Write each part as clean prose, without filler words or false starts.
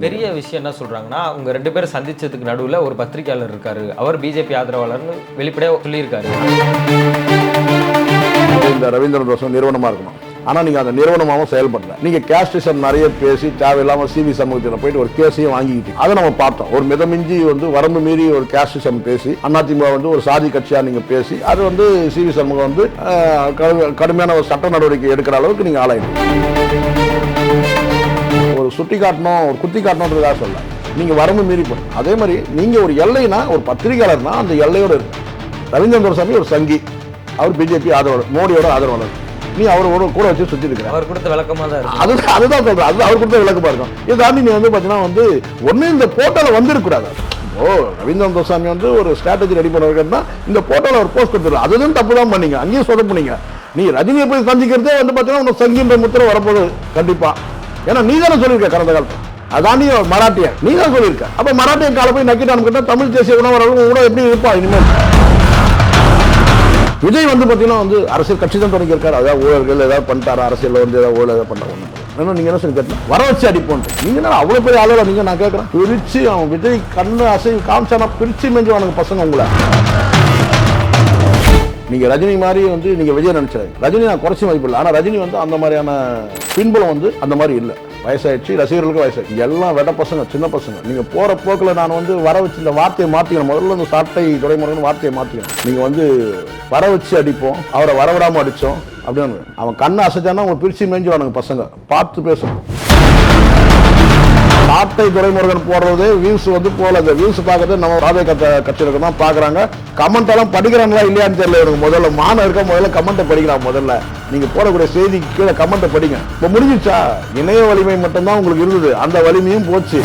பெரிய விஷயம் என்ன சொல்றாங்கன்னா, அவங்க 2 பேரும் சந்திச்சதுக்கு நடுவுல ஒரு பத்திரிகையாளர் இருக்காரு. அவர் பிஜேபி ஆதரவாளர்னு வெளிப்படையா சொல்லியிருக்காரு. இந்த ரவீந்திரன் தோசம் நிறுவனமா இருக்கணும். ஆனா நீங்க அந்த நிறுவனமாவும் செயல்படல. நீங்க கேஸ்டிசம் நிறைய பேசி தேவையில்லாம சிவி சமூகத்தில் போயிட்டு ஒரு கேஸையும் வாங்கிக்கிட்டீங்க. அதை நம்ம பார்த்தோம். ஒரு மிதமிஞ்சி வரம்பு மீறி ஒரு கேஸ்டிசம் பேசி அதிமுக ஒரு சாதி கட்சியா நீங்க பேசி அது சிவி சமூகம் கடுமையான ஒரு சட்ட நடவடிக்கை எடுக்கிற அளவுக்கு நீங்க ஆளாயிட்டீங்க. ஒரு சுட்டி காட்டணும், ஒரு குத்தி காட்டணுன்றதா சொல்ல நீங்க வரம்பு மீறி போறீங்க. அதே மாதிரி நீங்க ஒரு எல்லைனா ஒரு பத்திரிகையாளர்னா அந்த எல்லையோட இருக்கு. ரவீந்திரன் துரைசாமி ஒரு சங்கி, அவர் பிஜேபி ஆதரவாளர், மோடியோட ஆதரவாளர். நீ அவரோட கூட வச்சு சுத்தி இருக்கிற. அவர் கொடுத்த விளக்கமா தான் இருக்கு. அதுதான் சொல்றேன். அது அவர் கொடுத்த விளக்கமா இருக்கும். இதை தாண்டி நீ பாத்தீங்கன்னா ஒண்ணு இந்த போட்டோல வந்துருக்கூடாது. ரவீந்திரன் துரைசாமி ஒரு ஸ்ட்ராட்டஜி ரெடி பண்ணுறதுன்னா இந்த போட்டோல ஒரு போஸ்ட் கொடுத்துரு. அதுதான் தப்பு தான் பண்ணீங்க, அங்கேயும் சொதப்புனீங்க. நீ ரஜினியை போய் சந்திக்கிறதே பாத்தீங்கன்னா உனக்கு சங்கின்ற முத்திரை வரப்போகுது கண்டிப்பா. ஏன்னா நீ தானே சொல்லியிருக்க கடந்த காலத்தில். அதான் நீ மராட்டியன், நீ தான் சொல்லியிருக்க. அப்ப மராட்டியன் கால போய் நக்கிட்டான்னு கேட்டா தமிழ் தேசிய உணவர்கள் கூட எப்படி இருப்பா இனிமேல்? விஜய் பாத்தீங்கன்னா அரசியல் கட்சி தான் தொடங்கியிருக்காரு. அதாவது ஊழல்கள் ஏதாவது பண்ணிட்டாரா, அரசியல் ஏதாவது ஊழல் ஏதாவது பண்ண நீங்க என்ன சொல்லி கேட்டா வர வச்சு அடிப்போம். நீங்க என்ன அவ்வளவு பெரிய ஆளு? நீங்க நான் கேட்கறேன், பிரிச்சு அவன் விஜய் கண்ணு அசைவு காமிச்சானா பிரிச்சு மெஞ்சுவானுங்க பசங்க உங்களை. நீங்க ரஜினி மாதிரி நீங்க விஜய் நினைச்சாரு. ரஜினி நான் குறைச்சி மதிப்பில்லை. ஆனா ரஜினி அந்த மாதிரியான பின்புலம் அந்த மாதிரி இல்லை. வயசாயிடுச்சு, ரசிகர்களுக்கு வயசாயிடுச்சு. எல்லாம் வெட பசங்க, சின்ன பசங்க. நீங்க போற போக்குல நான் வர வச்சு இந்த வார்த்தையை மாத்திக்கணும். முதல்ல இந்த சாட்டை துறைமுறைன்னு வார்த்தையை மாத்திக்கணும். நீங்க வர வச்சு அடிப்போம், அவரை வரவிடாம அடிச்சோம் அப்படின்னு. அவன் கண்ணை அசைச்சானா அவங்க பிரிச்சு மேய்ஞ்சுவானுங்க பசங்க. பார்த்து பேசணும். சாட்டை துறைமுருகன் போடுறதே வியூஸ் போல. அந்த வியூஸ் பார்க்கறது நம்ம ராதை கட்சியில தான் பாக்குறாங்க. கமெண்ட் எல்லாம் படிக்கிறாங்களா இல்லையான்னு தெரியல. எனக்கு முதல்ல மானம் இருக்க, முதல்ல கமெண்ட்டை படிக்கலாம். முதல்ல நீங்க போடக்கூடிய செய்திக்கு கீழே கமெண்ட்டை படிங்க. இப்ப முடிஞ்சிச்சா? இணைய வலிமை மட்டும்தான் உங்களுக்கு இருந்தது, அந்த வலிமையும் போச்சு.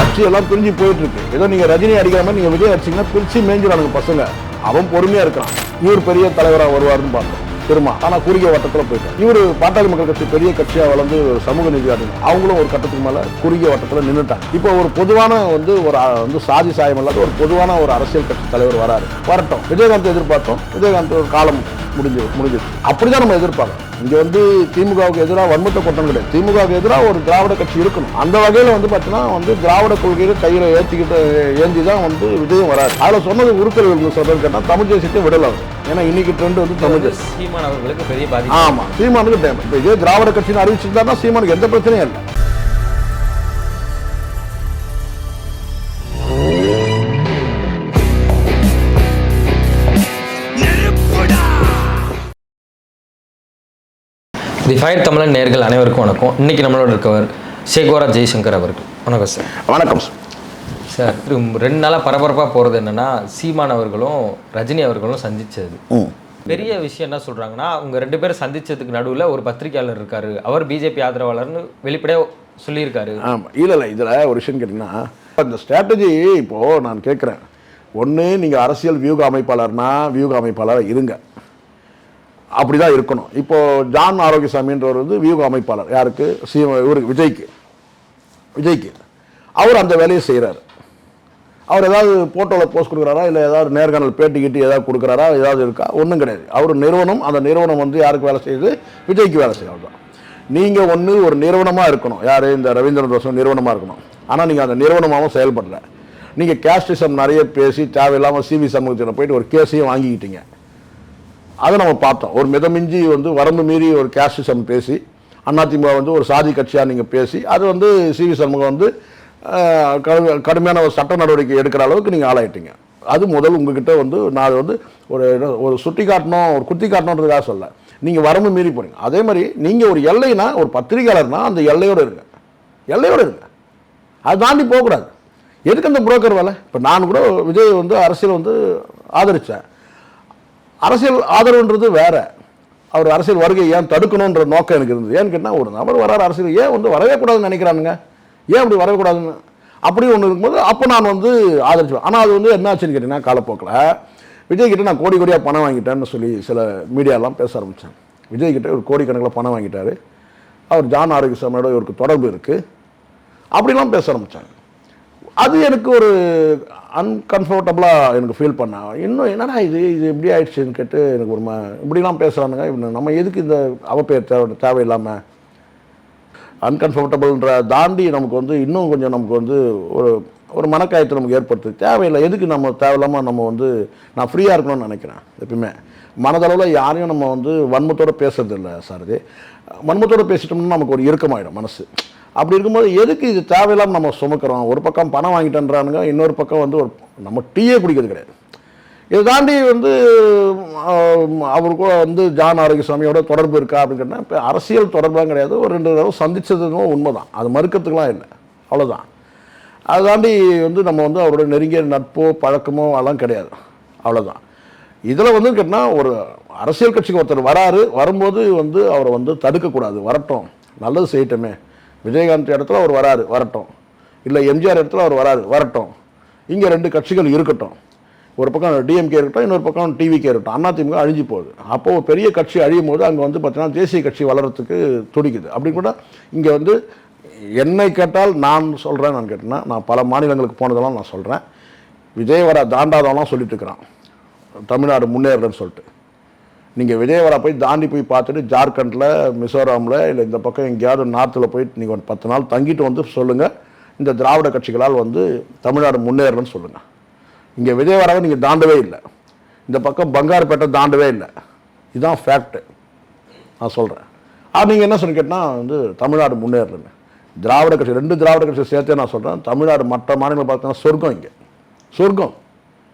கட்சி எல்லாம் பிரிஞ்சு போயிட்டு இருக்கு. ஏதோ நீங்க ரஜினி அடிக்கிற மாதிரி நீங்க விஜய் அடிச்சீங்கன்னா பிரிச்சு மேய்ஞ்சிடானுங்க பசங்க. அவன் பொறுமையா இருக்கிறான். இவர் பெரிய தலைவராக வருவாருன்னு பார்த்தோம் திரும்ப. ஆனா குறுகிய வட்டத்துல போயிட்டார். இவரு பாட்டாளி மக்கள் கட்சி பெரிய கட்சியா வளர்ந்து சமூக நீதி ஆடுங்க. அவங்களும் ஒரு கட்டத்துக்கு மேல குறுகிய வட்டத்துல நின்றுட்டாங்க. இப்போ ஒரு பொதுவான ஒரு சாதி சாயம் இல்லாத ஒரு பொதுவான ஒரு அரசியல் கட்சி தலைவர் வராரு. வரட்டும். விஜயகாந்த் எதிர்பார்த்தோம். விஜயகாந்த் ஒரு காலம் முடிஞ்சது. அப்படிதான் நம்ம எதிர்பார்க்கணும். இங்க திமுகவுக்கு எதிராக வன்மத்தை கொட்டணும் கிடையாது. திமுகவுக்கு எதிராக ஒரு திராவிட கட்சி இருக்கணும். அந்த வகையில பாத்தீங்கன்னா திராவிட கொள்கையை கையில ஏந்திதான் விஜயம் வராது. அதுல சொன்னது உருக்கல் சொல்றது கேட்டா தமிழ் தேசியத்தை விடலாம். ஏன்னா இன்னைக்கு ட்ரெண்ட் தமிழ் தேசியம். சீமான் அவர்களுக்கு பெரிய பாதிப்பு. ஆமா, சீமானுக்கு டைம். இப்ப இதே திராவிட கட்சின்னு அறிவிச்சிருந்தா சீமானுக்கு எந்த பிரச்சனையும் இல்லை. தி ஃபயர் தமிழன் நேயர்கள் அனைவருக்கும் வணக்கம். இன்னைக்கு நம்மளோட இருக்கவர் சேகோரா ஜெய்சங்கர் அவர்கள். வணக்கம் சார். வணக்கம் சார். சார், 2 நாளாக பரபரப்பாக போகிறது என்னன்னா, சீமான் அவர்களும் ரஜினி அவர்களும் சந்திச்சது. பெரிய விஷயம் என்ன சொல்றாங்கன்னா, அவங்க 2 பேரும் சந்திச்சதுக்கு நடுவில் ஒரு பத்திரிகையாளர் இருக்காரு. அவர் பிஜேபி ஆதரவாளர்னு வெளிப்படையாக சொல்லியிருக்காரு. ஆமாம், இல்லை இதில் ஒரு விஷயம் கேட்டிங்கன்னா, இந்த ஸ்ட்ராட்டஜி இப்போது நான் கேட்குறேன். ஒன்று, நீங்கள் அரசியல் வியூக அமைப்பாளர்னா வியூக அமைப்பாளராக இருங்க, அப்படிதான் இருக்கணும். இப்போ ஜான் ஆரோக்கியசாமின்றவர் வியூக அமைப்பாளர். யாருக்கு? இவருக்கு விஜய்க்கு அவர் அந்த வேலையை செய்கிறார். அவர் ஏதாவது போட்டோவில் போஸ்ட் கொடுக்குறாரா, இல்லை ஏதாவது நேர்காணல் பேட்டி கிட்டி ஏதாவது கொடுக்குறாரா, ஏதாவது இருக்கா? ஒன்றும் கிடையாது. அவர் நிறுவனம், அந்த நிறுவனம் யாருக்கு வேலை செய்யுது? விஜய்க்கு வேலை செய்யும். தான் நீங்கள் ஒரு நிறுவனமாக இருக்கணும். யார்? இந்த ரவீந்திரன் தோசம் நிறுவனமாக இருக்கணும். ஆனால் நீங்கள் அந்த நிறுவனமாகவும் செயல்படல. நீங்கள் கேஸ்டிசம் நிறைய பேசி தேவையில்லாமல் சிவி சமூகத்தில் போயிட்டு ஒரு கேஸையும் வாங்கிக்கிட்டீங்க. அதை நம்ம பார்த்தோம். ஒரு மிதமிஞ்சி வரம்பு மீறி ஒரு கேஸ்டிசம் பேசி அதிமுக ஒரு சாதி கட்சியாக நீங்கள் பேசி அது சிவி சமூகம் கடுமையான ஒரு சட்ட நடவடிக்கை எடுக்கிற அளவுக்கு நீங்கள் ஆளாயிட்டீங்க. அது முதல் உங்ககிட்ட நான் ஒரு சுட்டி காட்டணும், ஒரு குத்தி காட்டணுன்றதுக்காக சொல்ல நீங்கள் வரம்பு மீறி போறீங்க. அதே மாதிரி நீங்கள் ஒரு எல்லைனா ஒரு பத்திரிகையாளர்னா அந்த எல்லையோடு இருங்க. அது தாண்டி போகக்கூடாது. எதுக்கு அந்த புரோக்கர் வேலை? இப்போ நான் கூட விஜய் அரசியல் ஆதரித்தேன். அரசியல் ஆதரவுன்றது வேற. அவர் அரசியல் வருகை ஏன் தடுக்கணுன்ற நோக்கம் எனக்கு இருந்தது. ஏன்னு கேட்டால், ஒரு நபர் வராரு அரசியல், ஏன் வரவே கூடாதுன்னு நினைக்கிறானுங்க, ஏன் அப்படி வரவே கூடாதுன்னு அப்படி ஒன்று இருக்கும்போது அப்போ நான் ஆதரிச்சுவேன். ஆனால் அது என்ன ஆச்சுன்னு கேட்டிங்கன்னா, காலப்போக்கில் விஜய் கிட்ட நான் கோடியாக பணம் வாங்கிட்டேன்னு சொல்லி சில மீடியாலாம் பேச ஆரம்பித்தேன். விஜய் கிட்ட ஒரு கோடிக்கணக்கில் பணம் வாங்கிட்டாரு, அவர் ஜான் ஆரோக்கியசாமியோட இவருக்கு தொடர்பு இருக்குது, அப்படிலாம் பேச ஆரம்பித்தாங்க. அது எனக்கு ஒரு அன்கம்ஃபர்டபுளாக எனக்கு ஃபீல் பண்ணேன். இன்னும் என்னடா இது எப்படி ஆயிடுச்சுன்னு கேட்டு எனக்கு இப்படிலாம் பேசுகிறானுங்க, நம்ம எதுக்கு இந்த அவப்பெயர் தேவையில்லாமல் அன்கம்ஃபர்டபுள்ன்ற தாண்டி நமக்கு வந்து இன்னும் கொஞ்சம் நமக்கு வந்து ஒரு ஒரு மனக்காயத்தை நமக்கு ஏற்படுத்துது. தேவையில்லை. எதுக்கு நம்ம தேவையில்லாமல் நம்ம வந்து நான் ஃப்ரீயாக இருக்கணும்னு நினைக்கிறேன். எப்பயுமே மனதளவில் யாரையும் நம்ம வந்து வன்மத்தோடு பேசுறது இல்லை சார். இது வன்மத்தோடு பேசிட்டோம்னா நமக்கு ஒரு இறுக்கமாயிடும் மனசு. அப்படி இருக்கும்போது எதுக்கு இது தேவையில்லாமல் நம்ம சுமக்கிறோம்? ஒரு பக்கம் பணம் வாங்கிட்டேன்றானுங்க, இன்னொரு பக்கம் வந்து ஒரு நம்ம டீயே குடிக்கிறது கிடையாது. இதை தாண்டி வந்து அவருக்கும் வந்து ஜான் ஆரோக்கியசாமியோட தொடர்பு இருக்கா அப்படின்னு கேட்டால் இப்போ அரசியல் தொடர்பாக கிடையாது. ஒரு 2 தடவை சந்தித்ததும் உண்மை தான், அது மறுக்கிறதுக்கெலாம் இல்லை, அவ்வளோதான். அதை தாண்டி வந்து நம்ம வந்து அவரோட நெருங்கிய நட்போ பழக்கமோ அதெல்லாம் கிடையாது, அவ்வளோதான். இதில் வந்து கேட்டால் ஒரு அரசியல் கட்சிக்கு ஒருத்தர் வராரு, வரும்போது வந்து அவரை வந்து தடுக்கக்கூடாது. வரட்டும், நல்லது செய்யட்டுமே. விஜயகாந்த் இடத்துல அவர் வராரு, வரட்டும். இல்லை எம்ஜிஆர் இடத்துல அவர் வராரு, வரட்டும். இங்கே 2 கட்சிகள் இருக்கட்டும். ஒரு பக்கம் டிஎம்கே இருக்கட்டும், இன்னொரு பக்கம் டிவிகே இருக்கட்டும். அதிமுக அழிஞ்சு போகுது. அப்போது ஒரு பெரிய கட்சி அழியும் போது அங்கே வந்து பார்த்தீங்கன்னா தேசிய கட்சி வளர்கிறதுக்கு துடிக்குது. அப்படி கூட இங்கே வந்து என்னை கேட்டால் நான் சொல்கிறேன். நான் கேட்டேன்னா நான் பல மாநிலங்களுக்கு போனதெல்லாம் நான் சொல்கிறேன். விஜயவாடா தாண்டாதவெல்லாம் சொல்லிட்டு இருக்கிறான் தமிழ்நாடு முன்னேறன்னு சொல்லிட்டு. நீங்கள் விஜயவாடா போய் தாண்டி போய் பார்த்துட்டு ஜார்க்கண்டில், மிசோராமில், இல்லை இந்த பக்கம் எங்கேயாவது நார்த்தில் போயிட்டு நீங்கள் ஒரு 10 நாள் தங்கிட்டு வந்து சொல்லுங்கள், இந்த திராவிட கட்சிகளால் வந்து தமிழ்நாடு முன்னேறன்னு சொல்லுங்கள். இங்கே விஜயவாடாவை நீங்கள் தாண்டவே இல்லை, இந்த பக்கம் பங்காருப்பேட்டை தாண்டவே இல்லை. இதுதான் ஃபேக்ட்டு, நான் சொல்கிறேன். நீங்கள் என்ன சொல்லி கேட்டால் வந்து தமிழ்நாடு முன்னேறன்னு திராவிட கட்சி 2 திராவிட கட்சியை சேர்த்தே நான் சொல்கிறேன். தமிழ்நாடு மற்ற மாநிலங்கள் பார்த்தீங்கன்னா சொர்க்கம். இங்கே சொர்க்கம்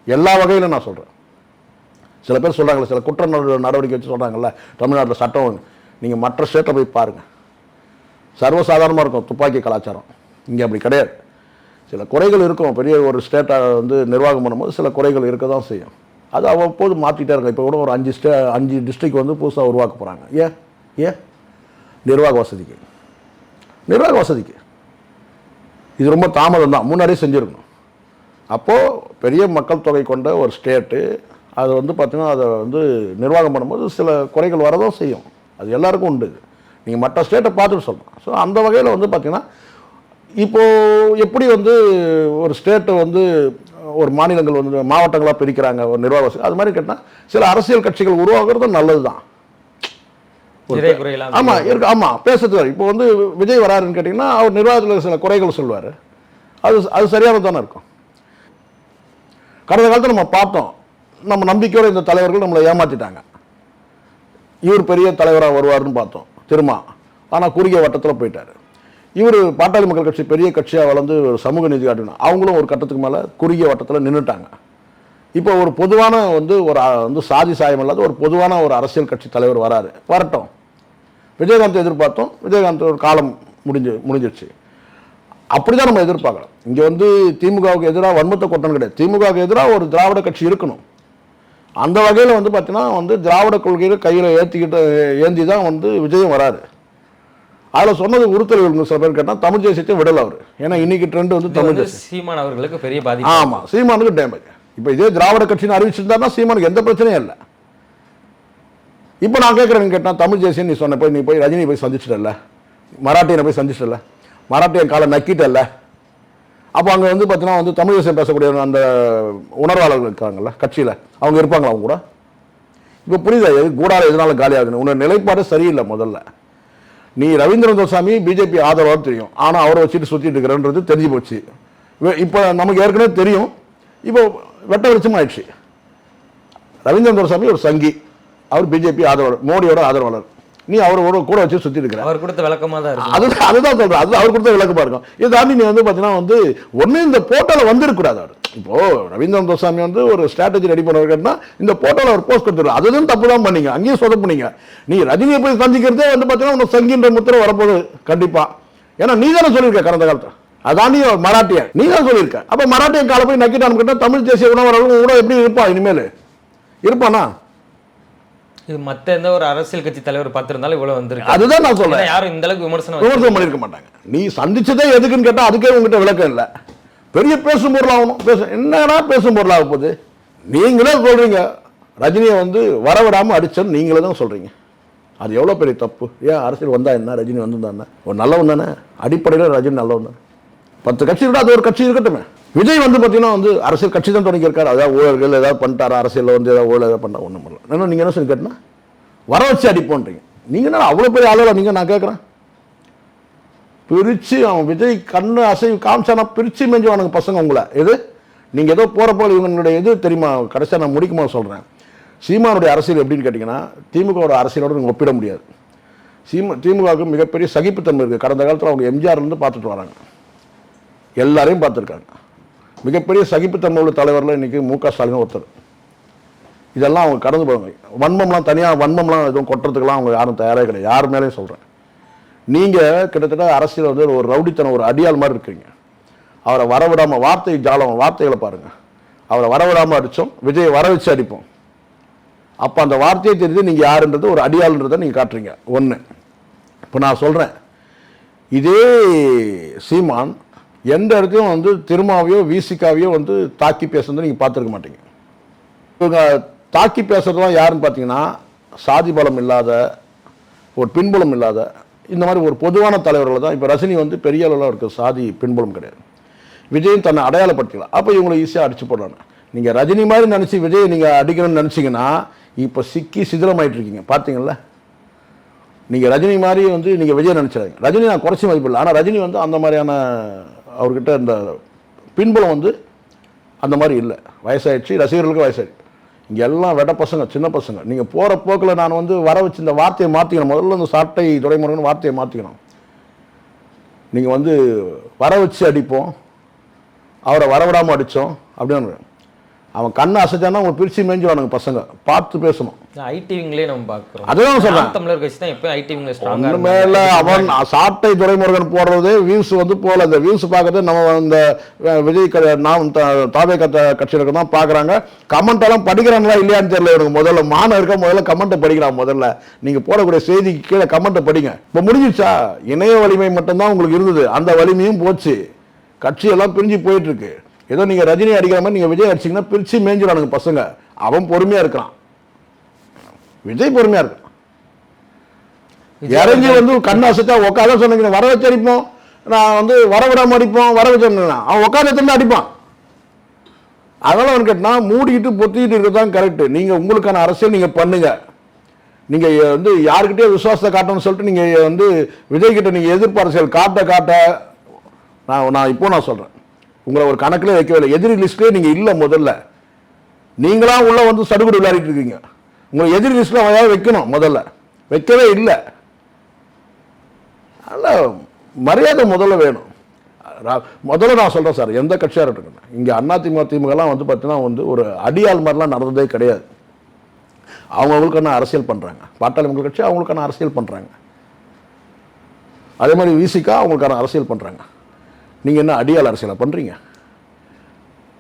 எல்லா வகையிலும் நான் சொல்கிறேன். சில பேர் சொல்கிறாங்களே, சில குற்ற நடவடிக்கை வச்சு சொல்கிறாங்கல்ல தமிழ்நாட்டில் சட்டம். நீங்கள் மற்ற ஸ்டேட்டில் போய் பாருங்கள், சர்வசாதாரணமாக இருக்கும் துப்பாக்கி கலாச்சாரம். இங்கே அப்படி கிடையாது. சில குறைகள் இருக்கும். பெரிய ஒரு ஸ்டேட்டை வந்து நிர்வாகம் பண்ணும்போது சில குறைகள் இருக்க தான் செய்யும். அது அவ்வப்போது மாற்றிட்டே இருக்கும். இப்போ கூட ஒரு 5 டிஸ்ட்ரிக்ட் வந்து புதுசாக உருவாக்க போகிறாங்க. ஏன் நிர்வாக வசதிக்கு. இது ரொம்ப தாமதம் தான், முன்னாடியே செஞ்சுருக்கணும். அப்போது பெரிய மக்கள் தொகை கொண்ட ஒரு ஸ்டேட்டு, அது வந்து பார்த்திங்கன்னா அதை வந்து நிர்வாகம் பண்ணும்போது சில குறைகள் வரதான் செய்யும். அது எல்லாருக்கும் உண்டு. நீங்கள் மற்ற ஸ்டேட்டை பார்த்துட்டு சொல்லணும். ஸோ அந்த வகையில் வந்து பார்த்திங்கன்னா இப்போது எப்படி வந்து ஒரு ஸ்டேட்டை வந்து ஒரு மாநிலங்கள் வந்து மாவட்டங்களாக பிரிக்கிறாங்க ஒரு நிர்வாக வசதி, அது மாதிரி கேட்டால் சில அரசியல் கட்சிகள் உருவாகிறது நல்லது தான். ஆமாம் இருக்கு. ஆமாம் பேசுறது. இப்போ வந்து விஜய் வராருன்னு கேட்டிங்கன்னா அவர் நிர்வாகத்தில் சில குறைகள் சொல்லுவார். அது சரியானது தானே இருக்கும். கடந்த காலத்தில் நம்ம பார்த்தோம், நம்ம நம்பிக்கையோடு இந்த தலைவர்கள் நம்மளை ஏமாற்றிட்டாங்க. இவர் பெரிய தலைவராக வருவார்னு பார்த்தோம் திரும்ப, ஆனால் குறுகிய வட்டத்தில் போயிட்டார். இவர் பாட்டாளி மக்கள் கட்சி பெரிய கட்சியாக வளர்ந்து சமூக நீதி காட்டணும், அவங்களும் ஒரு கட்டத்துக்கு மேலே குறுகிய வட்டத்தில் நின்றுட்டாங்க. இப்போ ஒரு பொதுவான வந்து ஒரு வந்து சாதி சாயம் இல்லாத ஒரு பொதுவான ஒரு அரசியல் கட்சி தலைவர் வராரு, வரட்டும். விஜயகாந்த் எதிர்பார்த்தோம், விஜயகாந்த் ஒரு காலம் முடிஞ்சிடுச்சு. அப்படி தான் நம்ம எதிர்பார்க்கலாம். இங்கே வந்து திமுகவுக்கு எதிராக வன்மத்தை கொட்டணும் கிடையாது. திமுகவுக்கு எதிராக ஒரு திராவிட கட்சி இருக்கணும். அந்த வகையில் வந்து பார்த்தீங்கன்னா வந்து திராவிட கொள்கையை கையில் ஏந்தி தான் வந்து விஜயம் வராரு. அதில் சொன்னது உறுத்தல் சில பேர் கேட்டால் தமிழ் தேசியத்தை விடலை அவர். ஏன்னா இன்னைக்கு ட்ரெண்ட் வந்து தமிழ் தேசியம். சீமான் அவர்களுக்கு பெரிய பாதிப்பு. ஆமாம், சீமானுக்கு டேமேஜ். இப்போ இதே திராவிட கட்சின்னு அறிவிச்சிருந்தாருன்னா சீமானுக்கு எந்த பிரச்சனையும் இல்லை. இப்போ நான் கேட்குறேன்னு கேட்டால் தமிழ் தேசியம் நீ சொன்ன போய் நீ போய் ரஜினி போய் சந்திச்சிட்டல, மராட்டியனை போய் சந்திச்சிட்டல, மராட்டியன் காலை நக்கிட்டல. அப்போ அங்கே வந்து பார்த்தீங்கன்னா வந்து தமிழ் தேசியம் பேசக்கூடிய அந்த உணர்வாளர்கள் இருக்காங்கல்ல கட்சியில், அவங்க இருப்பாங்களா அவங்க கூட? இப்போ புரியுதா கூடாரம் எதனால காலி ஆகுது? உன்னோட நிலைப்பாடு சரியில்லை. முதல்ல நீ ரவீந்திரன் துரைசாமி பிஜேபி ஆதரவாக தெரியும், ஆனால் அவரை வச்சுட்டு சுற்றிட்டு இருக்கிறன்றது தெரிஞ்சு போச்சு. இப்போ நமக்கு ஏற்கனவே தெரியும். இப்போ வெட்ட வெளிச்சம் ஆயிடுச்சு. ரவீந்திரன் துரைசாமி ஒரு சங்கி, அவர் பிஜேபி ஆதரவாளர், மோடியோட ஆதரவாளர். நீ அவரோட கூட வச்சு சுற்றி இருக்கிற. அவர் கொடுத்த விளக்கமாக தான் இருக்கும். அதுதான் சொல்கிறேன். அது அவர் கொடுத்த விளக்கமாக இருக்கும். இதை தாண்டி நீ வந்து பார்த்தீங்கன்னா வந்து ஒன்று இந்த போட்டோவில் வந்துருக்கூடாது. அவர் இப்போது ரவீந்திரன் துரைசாமி வந்து ஒரு ஸ்ட்ராட்டஜி ரெடி பண்ணுறதுன்னா இந்த போட்டோவில் அவர் போஸ்ட் கொடுத்துருவார். அதுதான் தப்பு தான் பண்ணீங்க, அங்கேயும் சொதப்புனீங்க. நீ ரஜினியை போய் சந்திக்கிறதே வந்து பார்த்தீங்கன்னா உனக்கு சங்கின்ற முத்திரை வரப்போகுது கண்டிப்பாக. ஏன்னா நீ தானே சொல்லியிருக்க கடந்த காலத்தில், அதான் நீ மராட்டியன் நீ தான் சொல்லியிருக்க. அப்போ மராட்டியன் காலை போய் நக்கிட்டான்னு கேட்டால் தமிழ் தேசிய உணவர்கள் கூட எப்படி இருப்பா? இனிமேல் இருப்பானா? இது மற்ற எந்த ஒரு அரசியல் கட்சி தலைவர் பார்த்திருந்தாலும் இவ்வளவு வந்திருக்கு. அதுதான் நான் சொல்றேன். யாரும் இந்த அளவுக்கு விமர்சனம் பண்ணிருக்க மாட்டாங்க. நீ சந்திச்சதே எதுக்குன்னு கேட்டா அதுக்கே உங்ககிட்ட விளக்கம் இல்லை. பெரிய பேசும் பொருள் ஆகணும். என்னன்னா பேசும் பொருள் ஆக போகுது. நீங்களே சொல்றீங்க ரஜினியை வந்து வரவிடாம அடிச்சன்னு நீங்களே தான் சொல்றீங்க. அது எவ்வளவு பெரிய தப்பு. ஏன் அரசியல் வந்தா என்ன, ரஜினி வந்திருந்தா என்ன? ஒரு நல்லவன் தானே, அடிப்படையில் ரஜினி நல்லவன் தானே. 10 கட்சி இருக்கா, அது ஒரு கட்சி இருக்கட்டுமே. விஜய் வந்து பார்த்தீங்கன்னா வந்து அரசியல் கட்சி தான் தொடங்கி இருக்காரு. அதாவது ஊழல்கள் ஏதாவது பண்ணிட்டாரா, அரசியலில் வந்து ஏதாவது ஊழல் ஏதாவது பண்ணா ஒன்றும் பண்ணல. ஏன்னா நீங்கள் என்ன சொல்லி கேட்டால் வர வச்சு அடிப்போன்றீங்க. நீங்கள் என்ன அவ்வளோ பெரிய ஆளுநர் நீங்கள்? நான் கேட்குறேன் பிரித்து அவன் விஜய் கண்ணு அசைவு காமிச்சானா பிரித்து மேஞ்சுவானுங்க பசங்க உங்களை. எது நீங்கள் ஏதோ போகிறப்போ இவங்களுடைய இது தெரியுமா? கடைசியாக நான் முடிக்குமா சொல்கிறேன். சீமானுடைய அரசியல் எப்படின்னு கேட்டிங்கன்னா திமுகவோட அரசியலோடு நீங்கள் ஒப்பிட முடியாது. திமுகவுக்கு மிகப்பெரிய சகிப்புத்தன்மை இருக்குது. கடந்த காலத்தில் அவங்க எம்ஜிஆர்லேருந்து பார்த்துட்டு வராங்க, எல்லாரையும் பார்த்துருக்காங்க. மிகப்பெரிய சகிப்புத்தன்மை உள்ள தலைவரில் இன்றைக்கி மு.க. ஸ்டாலின் ஒருத்தர். இதெல்லாம் அவங்க கடந்து போவாங்க. வன்மம்லாம் தனியாக வன்மம்லாம் எதுவும் கொட்டுறதுக்கெல்லாம் அவங்க யாரும் தயாராக கிடையாது. யார் மேலேயும் சொல்கிறேன். நீங்கள் கிட்டத்தட்ட அரசியல் வந்து ஒரு ரவுடித்தனம், ஒரு அடியாள் மாதிரி இருக்கீங்க. அவரை வரவிடாமல் வார்த்தைகளை பாருங்கள். அவரை வரவிடாமல் அடித்தோம், விஜயை வர வச்சு அடிப்போம். அப்போ அந்த வார்த்தையை தெரிஞ்சு நீங்கள் யாருன்றது ஒரு அடியாள்ன்றதை நீங்கள் காட்டுறீங்க. ஒன்று. இப்போ நான் சொல்கிறேன், இதே சீமான் எந்த இடத்தையும் வந்து திருமாவையோ விசிகாவையோ வந்து தாக்கி பேசுறதை நீங்கள் பார்த்துருக்க மாட்டீங்க. இவங்க தாக்கி பேசுறதுலாம் யாருன்னு பார்த்தீங்கன்னா சாதி பலம் இல்லாத, ஒரு பின்புலம் இல்லாத, இந்த மாதிரி ஒரு பொதுவான தலைவர்கள் தான். இப்போ ரஜினி வந்து பெரிய அளவில் இருக்க சாதி பின்புலம் கிடையாது. விஜயும் தன்னை அடையாளப்படுத்திக்கலாம். அப்போ இவங்களை ஈஸியாக அடிச்சு போடுறாங்க. நீங்கள் ரஜினி மாதிரி நினச்சி விஜயை நீங்கள் அடிக்கணும்னு நினச்சிங்கன்னா இப்போ சிக்கி சிதிலமாயிட்டு இருக்கீங்க. பார்த்தீங்களா? நீங்கள் ரஜினி மாதிரி வந்து நீங்கள் விஜய் நினச்சிடாதீங்க. ரஜினி நான் குறைச்சி மதிப்பில்லை, ஆனால் ரஜினி வந்து அந்த மாதிரியான அவர்கிட்ட இந்த பின்புலம் வந்து அந்த மாதிரி இல்லை. வயசாகிடுச்சு, ரசிகர்களுக்கு வயசாகிடுச்சு. இங்கே எல்லாம் வெட்ட பசங்க, சின்ன பசங்க. நீங்கள் போகிற போக்கில் நான் வந்து வர வச்சு இந்த வார்த்தையை மாற்றிக்கணும். முதல்ல இந்த சாட்டை துரைமுருகன் வார்த்தையை மாற்றிக்கணும். நீங்கள் வந்து வர வச்சு அடிப்போம், அவரை வரவிடாமல் அடித்தோம் அப்படின்னு. அவன் கண்ணை அசைச்சானா அவங்க பிரித்து மேய்ஞ்சுவானுங்க பசங்க. பார்த்து பேசணும். ஐடிவிங்களே நம்ம பார்க்குறோம். அதுதான் சொல்கிறேன். தமிழர் கட்சி தான் எப்போ ஐடிவிங்கள ஸ்ட்ராங்காக ஒன்றுமே இல்லை. அவன் சாட்டை துரைமுருகன் போடுறதே வியூஸ் வந்து போகல. அந்த வியூஸ் பார்க்கறது நம்ம இந்த விஜய் நாம் தாவே கட்சியில தான் பார்க்குறாங்க. கமெண்ட் எல்லாம் படிக்கிறாங்களா இல்லையான்னு தெரியல. எனக்கு முதல்ல மானம் இருக்க, முதல்ல கமெண்ட்டை படிக்கிறான். முதல்ல நீங்கள் போடக்கூடிய செய்திக்கு கீழே கமெண்ட்டை படிங்க. இப்போ முடிஞ்சிச்சா? இணைய வலிமை மட்டும்தான் உங்களுக்கு இருந்தது, அந்த வலிமையும் போச்சு. கட்சியெல்லாம் பிரிஞ்சு போயிட்டு இருக்கு. ஏதோ நீங்கள் ரஜினி அடிக்கிற மாதிரி நீங்கள் விஜய் அடிச்சிங்கன்னா பிரித்து மேய்ஞ்சிடானுங்க பசங்க. அவன் பொறுமையாக இருக்கிறான், விஜய் பொறுமையாக இருக்கான். இறங்கி வந்து கண்ணை அசைச்சா உட்காத சொன்னீங்க, வர வச்சு அடிப்போம், நான் வந்து வர விடாமல் அடிப்போம், வர வச்சு அவன் உட்காந்து திரும்ப அடிப்பான். அதனால அவன் கேட்டா மூடிக்கிட்டு பொத்திக்கிட்டு இருக்கிறது கரெக்டு. நீங்கள் உங்களுக்கான அரசியல் நீங்கள் பண்ணுங்க. நீங்கள் வந்து யாருக்கிட்டே விசுவாசத்தை காட்டணும்னு சொல்லிட்டு நீங்கள் வந்து விஜய் கிட்ட நீங்கள் எதிர்ப்பு அரசியல் காட்ட நான் இப்போ நான் சொல்கிறேன், உங்களை ஒரு கணக்கில் வைக்கவே இல்லை. எதிரி லிஸ்ட்லேயே நீங்கள் இல்லை. முதல்ல நீங்களாம் உள்ள வந்து சடுகுடு விளையாடிட்டு இருக்கீங்க. உங்களை எதிரி லிஸ்ட்டில் அதாவது வைக்கணும், முதல்ல வைக்கவே இல்லை. அதனால் மரியாதை முதல்ல வேணும். முதல்ல நான் சொல்கிறேன் சார், எந்த கட்சியாக இருக்கட்டும், இங்கே அதிமுக திமுகலாம் வந்து பார்த்தீங்கன்னா வந்து ஒரு அடியாள் மாதிரிலாம் நடந்ததே கிடையாது. அவங்களுக்கான அரசியல் பண்ணுறாங்க. பாட்டாளி மக்கள் கட்சி அவங்களுக்கான அரசியல் பண்ணுறாங்க. அதே மாதிரி விசிகா அவங்களுக்கான அரசியல் பண்ணுறாங்க. நீங்கள் என்ன அடியாள் அரசியலை பண்ணுறீங்க?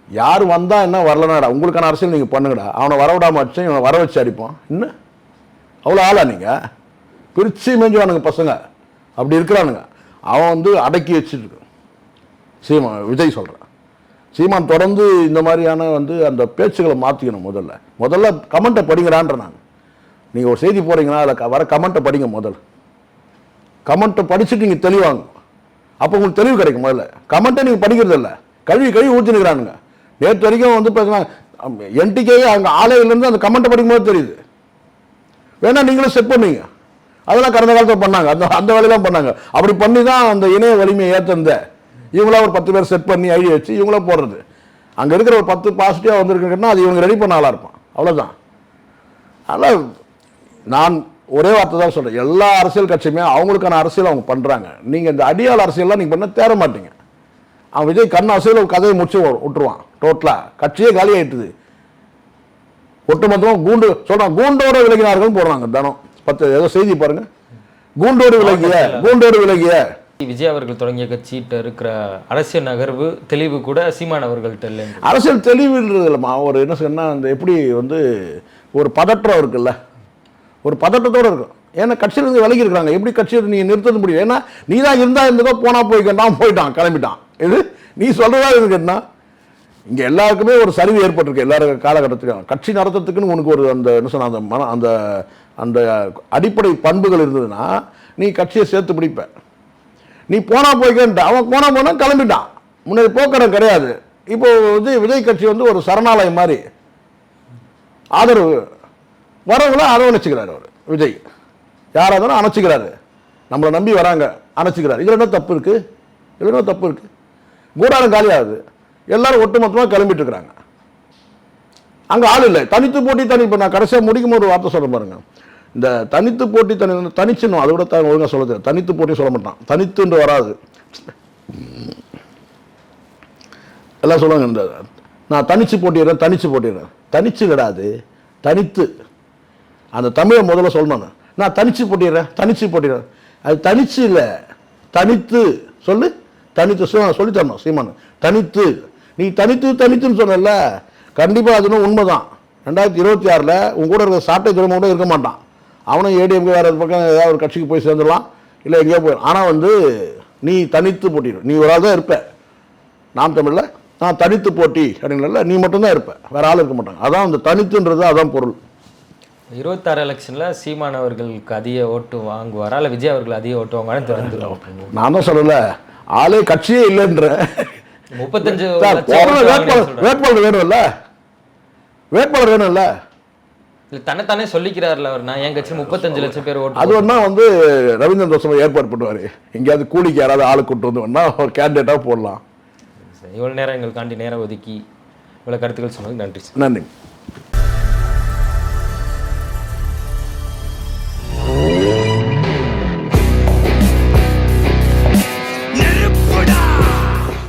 யார் வந்தால் என்ன, வரலனாடா உங்களுக்கான அரசியல் நீங்கள் பண்ணுங்கடா. அவனை வரவிடாமல் அடிச்சு இவனை வர வச்சு அடிப்போம். இன்னும் அவ்வளோ ஆளா நீங்கள்? பிரித்து மேய்ஞ்சுவானுங்க பசங்க. அப்படி இருக்கிறானுங்க. அவன் வந்து அடக்கி வச்சுட்டு சீமான், விஜய் சொல்கிறேன். சீமான் தொடர்ந்து இந்த மாதிரியான வந்து அந்த பேச்சுகளை மாற்றிக்கணும். முதல்ல கமெண்ட்டை படிங்கிறான்ற. நான் நீங்கள் ஒரு செய்தி போகிறீங்கன்னா அதில் வர கமெண்ட்டை படிங்க. முதல்ல கமெண்ட்டை படிச்சுட்டு நீங்கள் தெளிவாங்க. அப்போ உங்களுக்கு தெளிவு கிடைக்கும். முதல்ல கமெண்ட்டை நீங்கள் படிக்கிறது இல்லை, கழுவி ஊற்றினுக்கிறானுங்க. நேற்று வரைக்கும் வந்து பார்த்தீங்கன்னா என்டிகே அங்கே ஆலையிலேருந்து அந்த கமெண்ட்டை படிக்கும்போது தெரியுது. வேணா நீங்களும் செட் பண்ணுவீங்க. அதெல்லாம் கடந்த காலத்தில் பண்ணாங்க. அந்த வேலையெல்லாம் பண்ணாங்க. அப்படி பண்ணி தான் அந்த இணைய வலிமையை ஏற்றிருந்த இவங்களா ஒரு 10 பேர் செட் பண்ணி ஐடியா வச்சு இவங்கள போடுறது. அங்கே இருக்கிற ஒரு 10 பாசிட்டிவாக வந்துருக்குன்னா அது இவங்க ரெடி பண்ண ஆளாக இருப்பான். அவ்வளோதான். அதனால் நான் ஒரே வார்த்தை தான் சொல்கிறேன், எல்லா அரசியல் கட்சியுமே அவங்களுக்கான அரசியல் அவங்க பண்ணுறாங்க. நீங்கள் இந்த அடியாள் அரசியல்லாம் நீங்கள் பண்ண தேர மாட்டீங்க. அவன் விஜய் கண்ண அரசியல் கதையை முடிச்சு விட்டுருவான். டோட்டலாக கட்சியே காலி ஆகிட்டுது. ஒட்டுமொத்தமாக கூண்டு சொல்கிறான், கூண்டோட விலகினார்கள் போடுறாங்க. தினம் 10 ஏதோ செய்தி பாருங்கள், கூண்டோடு விலகிய விஜய் அவர்கள் தொடங்கிய கட்சிகிட்ட இருக்கிற அரசியல் நகர்வு தெளிவு கூட சீமான் அவர்கள்ட்ட இல்லை. அரசியல் தெளிவுன்றது இல்லைம்மா. ஒரு என்ன சொன்னால் அந்த எப்படி வந்து ஒரு பதற்றம் இருக்குல்ல, ஒரு பதட்டத்தோடு இருக்கும். ஏன்னா கட்சியிலேருந்து விலகி இருக்கிறாங்க. எப்படி கட்சியை நீங்கள் நிறுத்த முடியும்? ஏன்னா நீ தான் இருந்தால் இருந்ததோ போனால் போயிட்டான் கிளம்பிட்டான். இது நீ சொல்கிறதா இருக்குன்னா இங்கே எல்லாருக்குமே ஒரு சரிவு ஏற்பட்டிருக்கு. எல்லாரும் காலகட்டத்துக்கும் கட்சி நடத்துறதுக்குன்னு உனக்கு ஒரு அந்த என்ன சொன்ன அந்த அந்த அந்த அடிப்படை பண்புகள் இருந்ததுன்னா நீ கட்சியை சேர்த்து பிடிப்ப. நீ போய்க்கன்ட்டு அவன் போனால் கிளம்பிட்டான். முன்னாடி போக்கடம் கிடையாது. இப்போ வந்து விஜய் கட்சி வந்து ஒரு சரணாலயம் மாதிரி ஆதரவு வரவங்கள அரவணைச்சுக்கிறாரு. அவர் விஜய் யாராக இருந்தாலும் அணைச்சிக்கிறாரு. நம்மளை நம்பி வராங்க, அணைச்சிக்கிறார். இதில் என்ன தப்பு இருக்குது? இதில் என்ன தப்பு இருக்குது? கூடாரம் காலியாகுது, எல்லாரும் ஒட்டுமொத்தமாக கிளம்பிட்டு இருக்கிறாங்க. அங்கே ஆள் இல்லை. தனித்து போட்டி இப்போ நான் கடைசியாக முடிக்கும் ஒரு வார்த்தை சொல்ல பாருங்க. இந்த தனித்து போட்டி தனிச்சுன்னு அதை விட ஒழுங்காக சொல்ல தெரியாது. தனித்து போட்டி சொல்ல மாட்டான், தனித்துன்று வராது. எல்லாம் சொல்லுவாங்க, இந்த நான் தனிச்சு போட்டிடுறேன், தனிச்சு போட்டிடுறேன். தனிச்சு விடாது, தனித்து. அந்த தமிழை முதல்ல சொல்லணும். நான் தனிச்சு போட்டிடுறேன், தனிச்சு போட்டிடுறேன். அது தனிச்சு இல்லை, தனித்து சொல்லு. தனித்து சொல்லி தரணும் சீமானு. தனித்து, நீ தனித்துன்னு சொன்னல, கண்டிப்பாக அதுன்னு உண்மைதான். 2026 உங்க கூட இருக்கிற சாட்டை திறமை கூட இருக்க மாட்டான். அவனும் ஏடிஎம்கே வேறு பக்கம் ஏதாவது ஒரு கட்சிக்கு போய் சேர்ந்துடலாம், இல்லை எங்கேயோ போயிடும். ஆனால் நீ தனித்து போட்டிடும். நீ ஒரு ஆள் தான் இருப்ப. நாம் தமிழில் நான் தனித்து போட்டி அப்படின்றல நீ மட்டும்தான் இருப்ப, வேற ஆள் இருக்க மாட்டாங்க. அதான் அந்த தனித்துன்றது, அதான் பொருள். 26 எலெக்ஷனில் சீமான் அவர்களுக்கு அதிக ஓட்டு வாங்குவாரா இல்லை விஜய் அவர்கள் அதிக ஓட்டு வாங்குவான்னு தெரிஞ்சிடும். நான் தான் சொல்லலை, ஆளே கட்சியே இல்லைன்ற. 35 வேட்பாளர் வேணும்ல, வேட்பாளர் வேணும்ல. இல்லை தன்னைத்தானே சொல்லிக்கிறார்ல அவர், நான் என் கட்சி 35 லட்சம் பேர் ஓட்டு. அது ஒன்றா ரவீந்திரன் தோசை ஏற்பாடு பண்ணுவார். எங்கேயாவது கூலிக்கு யாராவது ஆளு கூட்டு வந்து வேணா ஒரு கேண்டிடேட்டாக போடலாம். இவ்வளோ நேரம் எங்களுக்காண்டி நேரம் ஒதுக்கி இவ்வளோ கருத்துக்கள் சொன்னதுக்கு நன்றி. நன்றி.